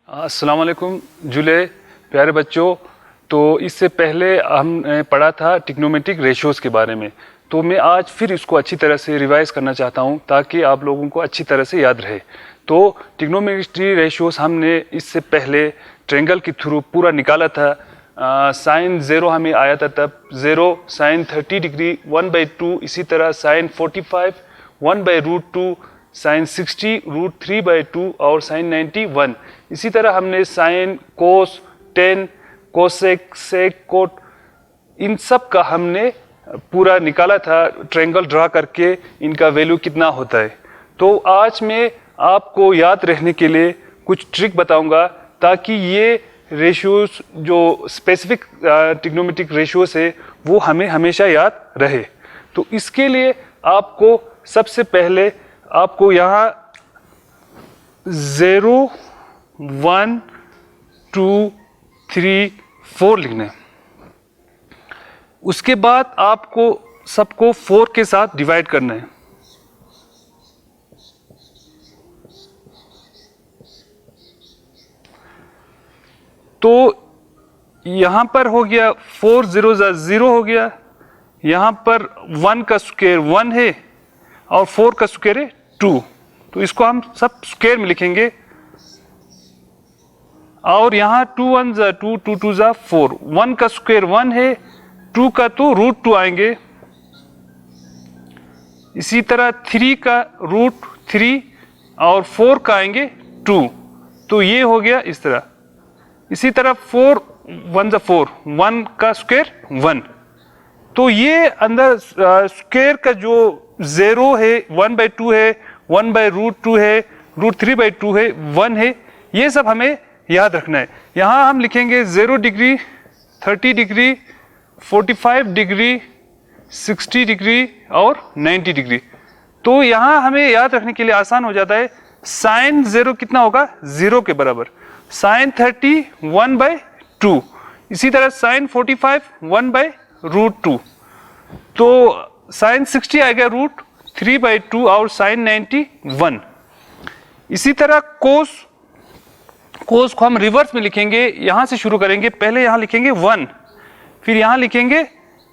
अस्सलाम वालेकुम जुले प्यारे बच्चों। तो इससे पहले हमने पढ़ा था ट्रिग्नोमेट्रिक रेशियोज़ के बारे में, तो मैं आज फिर इसको अच्छी तरह से रिवाइज करना चाहता हूं ताकि आप लोगों को अच्छी तरह से याद रहे। तो ट्रिग्नोमेट्रिक रेशियोज़ हमने इससे पहले ट्रायंगल के थ्रू पूरा निकाला था। साइन 0 हमें आया था, तब 0 साइन 30 डिग्री 1/2, इसी तरह साइन 45 1/√2, साइन 60 √3/2 और साइन 90 1। इसी तरह हमने sine cos 10 cosec sec cot इन सब का हमने पूरा निकाला था ट्रायंगल ड्रा करके इनका वैल्यू कितना होता है। तो आज मैं आपको याद रहने के लिए कुछ ट्रिक बताऊंगा ताकि ये रेशियोज जो स्पेसिफिक ट्रिग्नोमेट्रिक रेशियोज है वो हमें हमेशा याद रहे। तो इसके लिए आपको सबसे पहले आपको यहाँ 0 1 2 3 4 लिखना है। उसके बाद आपको सबको 4 के साथ डिवाइड करना है। तो यहां पर हो गया 4 0 0 हो गया, यहां पर 1 का स्क्वायर 1 है और 4 का स्क्वायर है 2, तो इसको हम सब स्क्वायर में लिखेंगे। और यहां 2 1 2 2 2 4, 1 का स्क्वायर 1 है, 2 का तो √2 आएंगे। इसी तरह 3 का √3 और 4 का आएंगे 2, तो ये हो गया इस तरह। इसी तरह 4 1 4, 1 का स्क्वायर 1, तो ये अंदर स्क्वायर का जो 0 है 1/2 है, 1/√2 है, √3/2 है, 1 है, ये सब हमें याद रखना है। यहां हम लिखेंगे 0 डिग्री 30 डिग्री 45 डिग्री 60 डिग्री और 90 डिग्री। तो यहां हमें याद रखने के लिए आसान हो जाता है। साइन 0 कितना होगा, 0 के बराबर। साइन 30 1/2, इसी तरह साइन 45 1/√2, तो साइन 60 आएगा √3/2 और साइन 90 1। इसी तरह कोस को हम रिवर्स में लिखेंगे, यहां से शुरू करेंगे। पहले यहां लिखेंगे 1, फिर यहां लिखेंगे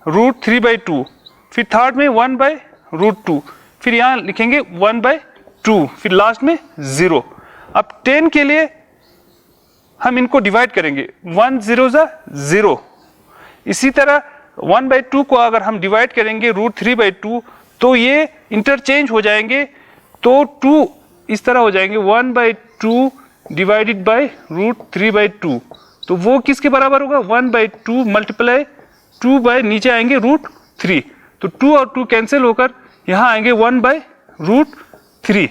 √3/2, फिर थर्ड में 1/√2, फिर यहां लिखेंगे 1/2, फिर लास्ट में 0। अब 10 के लिए हम इनको डिवाइड करेंगे, 1 0 0। इसी तरह 1/2 को अगर हम डिवाइड करेंगे √3/2 तो ये इंटरचेंज हो जाएंगे, तो 2 इस तरह हो जाएंगे 1/2 डिवाइडेड बाय √3/2, तो वो किसके बराबर होगा, 1/2 मल्टीप्लाई 2 बाय नीचे आएंगे √3, तो 2 और 2 कैंसिल होकर यहां आएंगे 1/√3।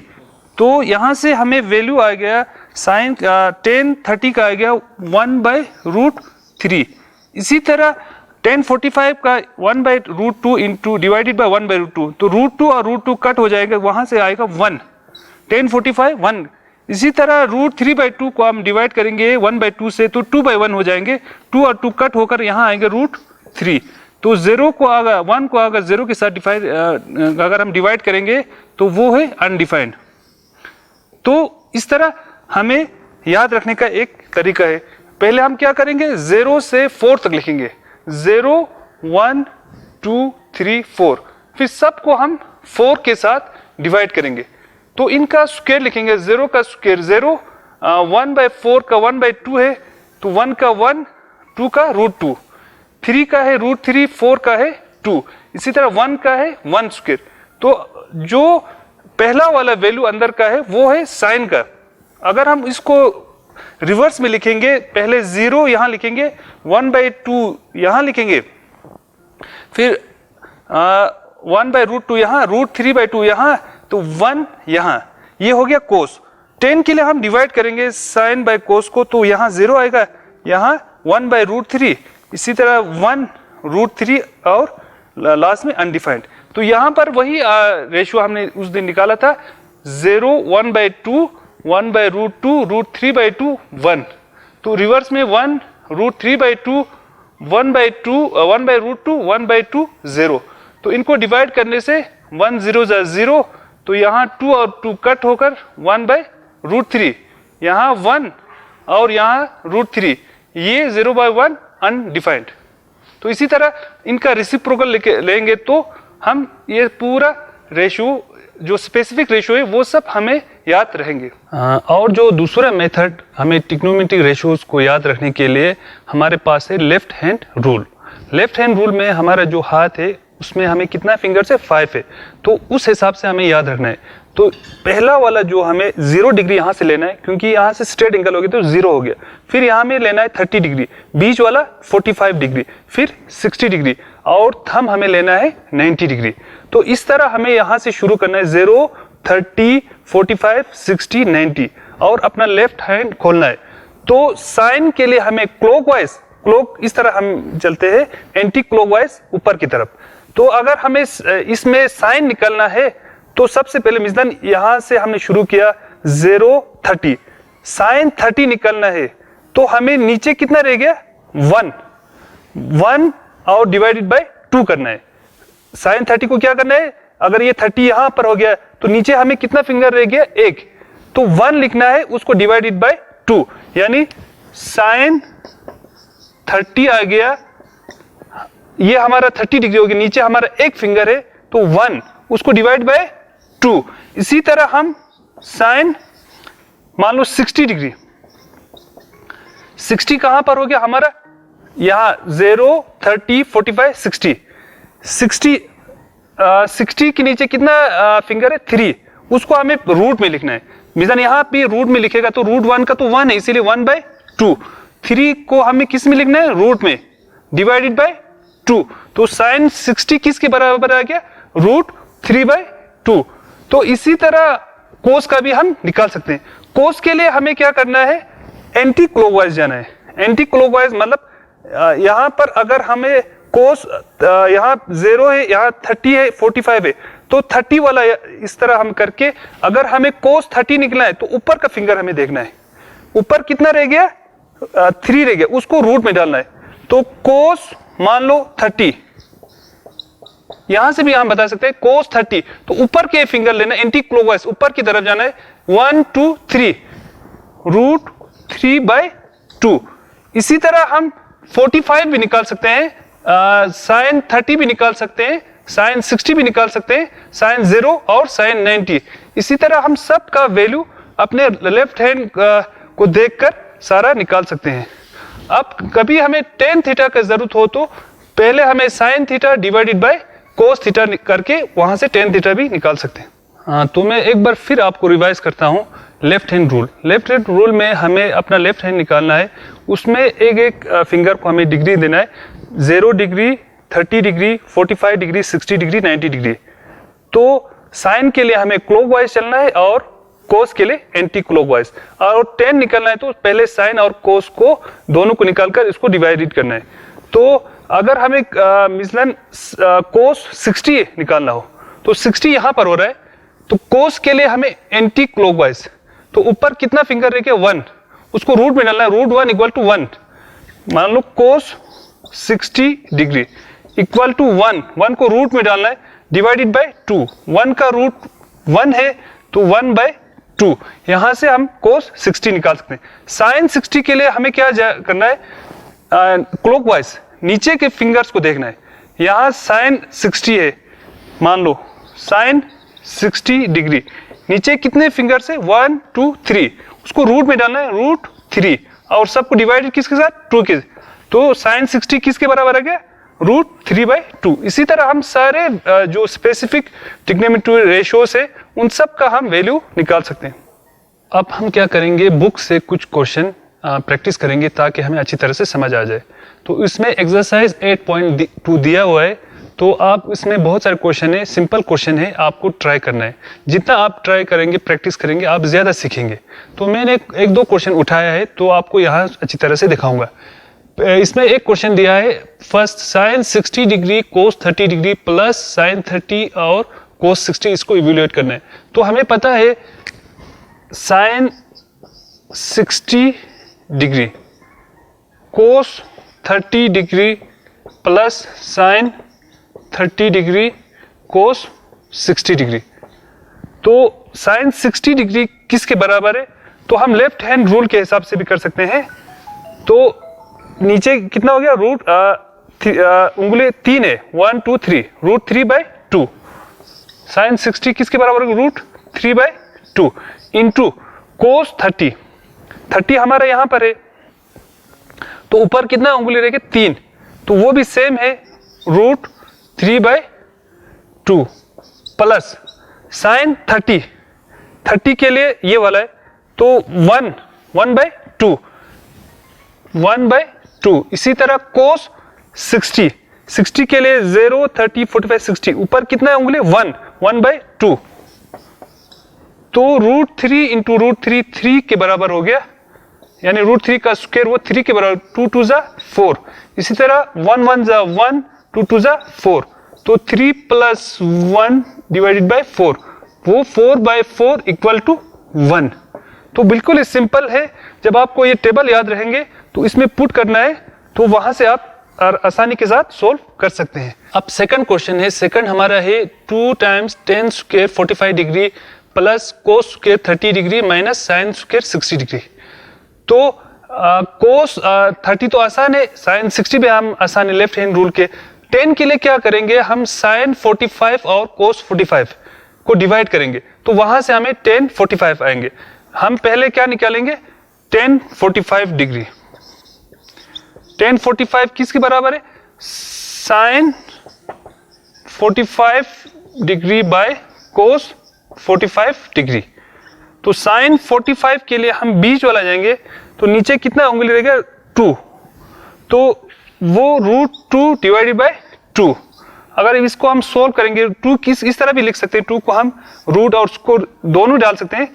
तो यहां से हमें वैल्यू आ गया साइन 10 30 का आ गया 1/√3। इसी तरह 10 45 का 1/√2 इंटू डिवाइडेड बाय 1/√2, तो √2 और √2 कट हो जाएगा, वहां से आएगा 1, 10 45 1। इसी तरह √3/2 को हम डिवाइड करेंगे 1/2 से, तो 2/1 हो जाएंगे, 2 और 2 कट होकर यहाँ आएंगे √3। तो 0 को अगर 1 को अगर 0 के साथ अगर हम डिवाइड करेंगे तो वो है अनडिफाइंड। तो इस तरह हमें याद रखने का एक तरीका है। पहले हम क्या करेंगे, 0 से 4 तक लिखेंगे, 0 1 2 3 4, फिर सबको हम 4 के साथ डिवाइड करेंगे। तो इनका स्क्वायर लिखेंगे, 0 का स्क्वायर 0, 1/4 का 1/2 है, तो 1 का 1, 2 का √2, 3 का है √3, 4 का है 2, इसी तरह 1 का है 1 स्क्वायर। तो जो पहला वाला वैल्यू अंदर का है वो है साइन का। अगर हम इसको रिवर्स में लिखेंगे, पहले 0 यहां लिखेंगे, 1/2 यहां लिखेंगे, फिर 1/√2 यहां, √3/2 यहां, तो 1 यहां, ये हो गया कोस। 10 के लिए हम डिवाइड करेंगे साइन बाय कोस को, तो यहां 0 आएगा, यहां 1/√3, इसी तरह 1√3 और लास्ट में अनडिफाइंड। तो यहां पर वही रेशियो हमने उस दिन निकाला था, 0 1/2 1/√2 √3/2 1। तो रिवर्स में 1 √3/2 1/2 1/√2 1/2 0। तो इनको डिवाइड करने से 1 0 0, तो यहाँ 2 और 2 कट होकर 1/√3, यहाँ 1 और यहाँ √3, ये 0/1 अनडिफाइंड। तो इसी तरह इनका रेसिप्रोकल लेंगे तो हम ये पूरा रेशियो जो स्पेसिफिक रेशियो है वो सब हमें याद रहेंगे। और जो दूसरा मेथड हमें ट्रिग्नोमेट्रिक रेशियोज को याद रखने के लिए हमारे पास है left hand rule. Left hand rule में हमारा जो हाथ है उसमें हमें कितना फिंगर्स है, 5 है, तो उस हिसाब से हमें याद रखना है। तो पहला वाला जो हमें 0 डिग्री यहाँ से लेना है, क्योंकि यहाँ से स्ट्रेट एंगल हो गया तो 0 हो गया। फिर यहाँ में लेना है 30 डिग्री, बीच वाला 45 डिग्री, फिर 60 डिग्री और थंब हमें लेना है 90 डिग्री। तो इस तरह हमें यहाँ से शुरू करना है 0, 30, 45, 60, 90 और अपना लेफ्ट हैंड खोलना है। तो साइन के लिए हमें क्लॉकवाइज, क्लॉक इस तरह हम चलते हैं, एंटी क्लॉकवाइज ऊपर की तरफ। तो अगर हमें इसमें साइन निकलना है तो सबसे पहले मिजदान यहां से हमने शुरू किया 0, 30, साइन 30 निकलना है तो हमें नीचे कितना रह गया 1 और डिवाइडेड बाय 2 करना है। साइन 30 को क्या करना है, अगर ये 30 यहां पर हो गया तो नीचे हमें कितना फिंगर रह गया 1, तो 1 लिखना है, उसको डिवाइडेड बाय 2, यानी साइन 30 आ गया, ये हमारा 30 डिग्री हो गया, नीचे हमारा 1 फिंगर है तो 1, उसको डिवाइड बाय 2। इसी तरह हम साइन मान लो 60 डिग्री, 60 कहां पर हो गया हमारा, यहां 0, 30, 45, 60 के नीचे कितना फिंगर है 3, उसको हमें रूट में लिखना है। मिजान यहां भी रूट में लिखेगा तो √1 का तो 1 है, इसीलिए 1/2। 3 को हमें किस में लिखना है, रूट में, डिवाइडेड बाय 2। तो साइन 60 किसके बराबर आ गया, √3/2। तो इसी तरह कोस का भी हम निकाल सकते हैं। कोस के लिए हमें क्या करना है, एंटी क्लॉकवाइज जाना है। एंटी क्लॉकवाइज मतलब यहां पर अगर हमें कोस यहाँ 0 है, यहाँ 30 है, 45 है, तो 30 वाला इस तरह हम करके अगर हमें कोस 30 निकलना है तो ऊपर का फिंगर हमें देखना है, ऊपर कितना रह गया 3 रह गया, उसको रूट में डालना है। तो कोस मान लो 30, यहां से भी हम बता सकते हैं कोस 30, तो ऊपर के फिंगर लेना, एंटी क्लॉकवाइज ऊपर की तरफ जाना है, 1, 2, 3, √3/2। इसी तरह हम 45 भी निकाल सकते हैं, साइन 30 भी निकाल सकते हैं, साइन 60 भी निकाल सकते हैं, साइन 0 और साइन 90। इसी तरह हम सब का वैल्यू अपने लेफ्ट हैंड को देखकर सारा निकाल सकते हैं। अब कभी हमें tan थीटा का जरूरत हो तो पहले हमें sine theta divided by cos theta करके वहां से tan थीटा भी निकाल सकते हैं। तो मैं एक बार फिर आपको रिवाइज करता हूं left hand rule. Left hand rule में हमें अपना लेफ्ट हैंड निकालना है, उसमें एक फिंगर को हमें डिग्री देना है, 0 degree, 30 degree, 45 degree, 60 degree, 90 degree. तो साइन के लिए हमें क्लॉकवाइज चलना है और कोस के लिए एंटी क्लॉकवाइज। और tan निकलना है तो पहले साइन और कोस को दोनों को निकालकर इसको डिवाइडेड करना है। तो अगर हमें मिसलन कोस 60 निकालना हो तो 60 यहां पर हो रहा है, तो कोस के लिए हमें एंटी क्लॉकवाइज, तो ऊपर कितना फिंगर रह गया 1, उसको रूट में डालना है, √1 = 1। मान लो कोस 60 डिग्री इक्वल टू 1 को रूट में डालना है, डिवाइडेड बाय 2। 1 का रूट 1 है तो 1/2। यहां से हम कोस 60 निकाल सकते हैं। साइन 60 के लिए हमें क्या करना है, क्लॉकवाइज नीचे के फिंगर्स को देखना है। यहां साइन 60 है, मान लो साइन 60 डिग्री, नीचे कितने फिंगर्स है 1, 2, 3, उसको रूट में डालना है, √3 और सबको डिवाइडेड किसके साथ 2 के। तो साइन 60 किसके बराबर आ गया, √3/2। इसी तरह हम सारे जो स्पेसिफिक ट्रिग्नोमेट्रिक रेशियोज है उन सब का हम वैल्यू निकाल सकते हैं। अब हम क्या करेंगे, बुक से कुछ क्वेश्चन प्रैक्टिस करेंगे ताकि हमें अच्छी तरह से समझ आ जाए। तो इसमें एक्सरसाइज 8.2 दिया हुआ है, तो आप इसमें बहुत सारे क्वेश्चन है, सिंपल क्वेश्चन है, आपको ट्राई करना है। जितना आप ट्राई करेंगे, प्रैक्टिस करेंगे, आप ज्यादा सीखेंगे। तो मैंने एक दो क्वेश्चन उठाया है तो आपको यहाँ अच्छी तरह से दिखाऊंगा। इसमें एक क्वेश्चन दिया है, first sine 60 degree cos 30 degree plus sine 30 और कोस 60, इसको इवेल्युएट करना है। तो हमें पता है sine 60 degree cos 30 degree plus sine 30 degree cos 60 degree. तो साइन 60 डिग्री किसके बराबर है, तो हम लेफ्ट हैंड रूल के हिसाब से भी कर सकते हैं। तो नीचे कितना हो गया, उंगली 3 है, 1 2 3, √3/2 साइन 60 किसके बराबर होगा, √3/2 इंटू कोस 30 हमारा यहां पर है, तो ऊपर कितना उंगली रहेगी 3, तो वो भी सेम है √3/2 प्लस साइन 30 के लिए ये वाला है, तो 1/2 इसी तरह कोस 60 के लिए 0 30 45 60 ऊपर कितना है उंगली 1/2, तो √3 इंटू √3 3 के बराबर हो गया, यानी √3 का स्क्वायर वो 3 के बराबर, 2 2 जा 4, इसी तरह 1 1 जा 1 2 2 जा 4, तो 3 + 1 डिवाइडेड बाय 4, वो 4/4 इक्वल टू 1। तो बिल्कुल ही सिंपल है, जब आपको ये टेबल याद रहेंगे तो इसमें पुट करना है, तो वहां से आप आसानी के साथ सोल्व कर सकते हैं। अब सेकंड क्वेश्चन है, सेकंड हमारा है 2 × tan² 45 degree plus cos² 30 degree minus sin² 60 degree. तो cos 30 तो आसान है, sin 60 भी हम आसान है लेफ्ट हैंड रूल के। 10 के लिए क्या करेंगे, हम sin 45 और cos 45 को डिवाइड करेंगे, तो वहां से हमें tan 45 आएंगे। हम पहले क्या निकालेंगे, tan 45 डिग्री। tan 45 किसके बराबर है, sin 45 degree by cos 45 degree. तो sin 45 के लिए हम बीच वाला जाएंगे, तो नीचे कितना उंगली रहेगा 2, तो वो √2 डिवाइडेड बाय 2। अगर इसको हम सोल्व करेंगे, 2 इस तरह भी लिख सकते हैं, 2 को हम रूट और स्क्वायर दोनों डाल सकते हैं,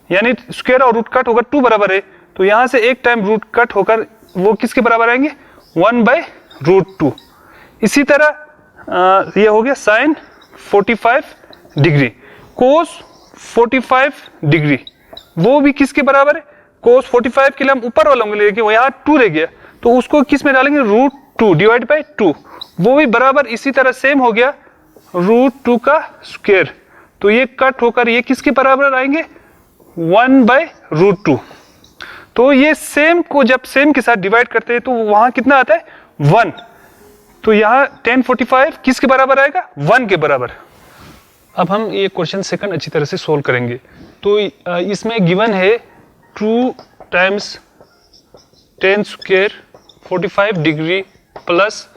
यानी स्क्वायर और रूट कट होकर 2 बराबर है, तो यहां से एक टाइम रूट कट होकर वो किसके बराबर आएंगे 1/√2। इसी तरह ये हो गया sin 45 डिग्री, cos 45 डिग्री वो भी किसके बराबर है, cos 45 के लिए हम ऊपर वाला उंगली लेंगे, वो यहाँ 2 रह गया, तो उसको किस में डालेंगे √2 डिवाइड बाय 2, वो भी बराबर इसी तरह सेम हो गया √2 का स्क्वायर, तो ये कट होकर ये किसके बराबर आएंगे 1/√2। तो ये सेम को जब सेम के साथ डिवाइड करते हैं तो वहां कितना आता है 1, तो यहाँ tan 45 किसके बराबर आएगा 1 के बराबर। अब हम ये क्वेश्चन सेकंड अच्छी तरह से सोल्व करेंगे। तो इसमें गिवन है 2 × tan² 45 degree plus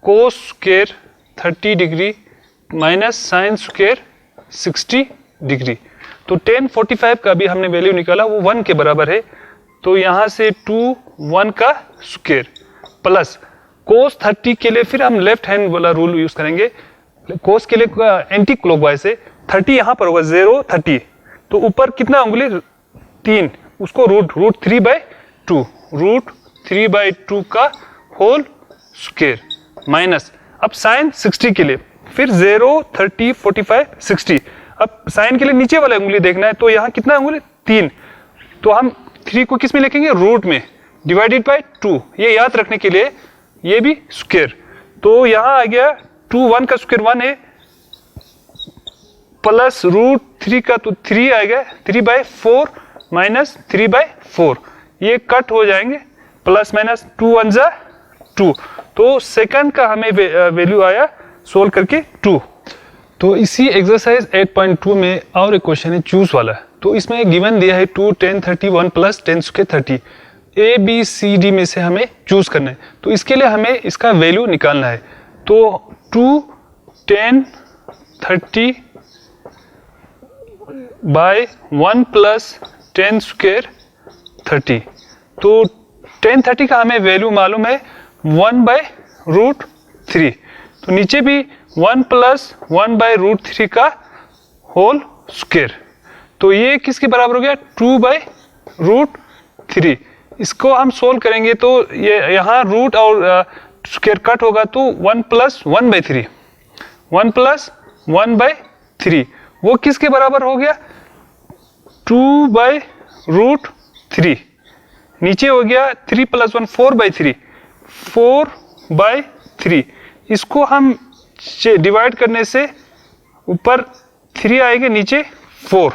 cos² 30 degree minus sin² 60 degree. तो tan 45 का भी हमने वैल्यू निकाला, वो 1 के बराबर है, तो यहां से 2 1 का स्क्वायर प्लस cos 30 के लिए फिर हम लेफ्ट हैंड वाला रूल यूज करेंगे, cos के लिए एंटी क्लॉकवाइज है, 30 यहां पर होगा 0 30, तो ऊपर कितना उंगली 3, उसको √3/2 √3/2 का होल स्क्वायर माइनस, अब sin 60 के लिए फिर 0 30 45 60, अब sin के लिए नीचे वाला उंगली देखना है, तो यहाँ कितना उंगली 3, तो हम 3 को किस में लिखेंगे रूट में डिवाइडेड बाय 2, ये याद रखने के लिए, ये भी स्क्वायर, तो यहाँ आ गया 2 1 का स्क्वायर 1 है प्लस √3 का, तो 3 आएगा 3/4 माइनस 3/4, ये कट हो जाएंगे, प्लस माइनस 2 1 जा 2, तो सेकंड का हमें वैल्यू आया सोल्व करके 2। तो इसी एक्सरसाइज 8.2 में और एक क्वेश्चन है चूज वाला, तो इसमें गिवन दिया है 2 tan 31 plus tan² 30, A B C D में से हमें चूज करना है, तो इसके लिए हमें इसका वैल्यू निकालना है। तो 2 tan 30 बाय 1 प्लस tan² 30, तो tan 30 का हमें वैल्यू मालूम है 1/√3, तो नीचे भी 1 प्लस 1/√3 का होल स्क्वायर, तो ये किसके बराबर हो गया 2/√3। इसको हम सोल्व करेंगे तो ये यहाँ रूट और स्क्वायर कट होगा, तो 1 प्लस 1/3 1 प्लस 1/3 वो किसके बराबर हो गया 2/√3, नीचे हो गया 3 + 1 4/3 4/3, इसको हम डिवाइड करने से ऊपर 3 आएंगे नीचे 4,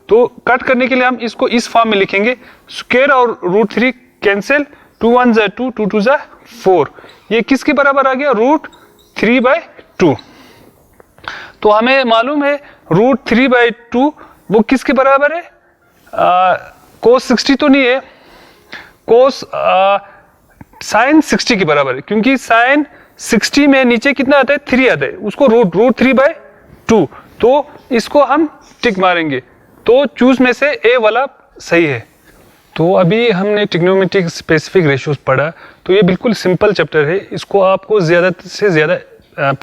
तो कट करने के लिए हम इसको इस फॉर्म में लिखेंगे, स्क्वायर और रूट 3 कैंसिल, 2 1 जा 2, 2 2 जा 4, ये किसके बराबर आ गया, रूट 3/2। तो हमें मालूम है रूट 3/2 वो किसके बराबर है, कोस 60 तो नहीं है, कोस साइन 60 के बराबर है, क्योंकि साइन 60 में नीचे कितना आता है, 3 आता है, उसको रूट 3/2, तो इसको हम टिक मारेंगे, तो चूज में से ए वाला सही है। तो अभी हमने ट्रिग्नोमेट्रिक स्पेसिफिक रेशियोज पढ़ा, तो ये बिल्कुल सिंपल चैप्टर है, इसको आपको ज़्यादा से ज़्यादा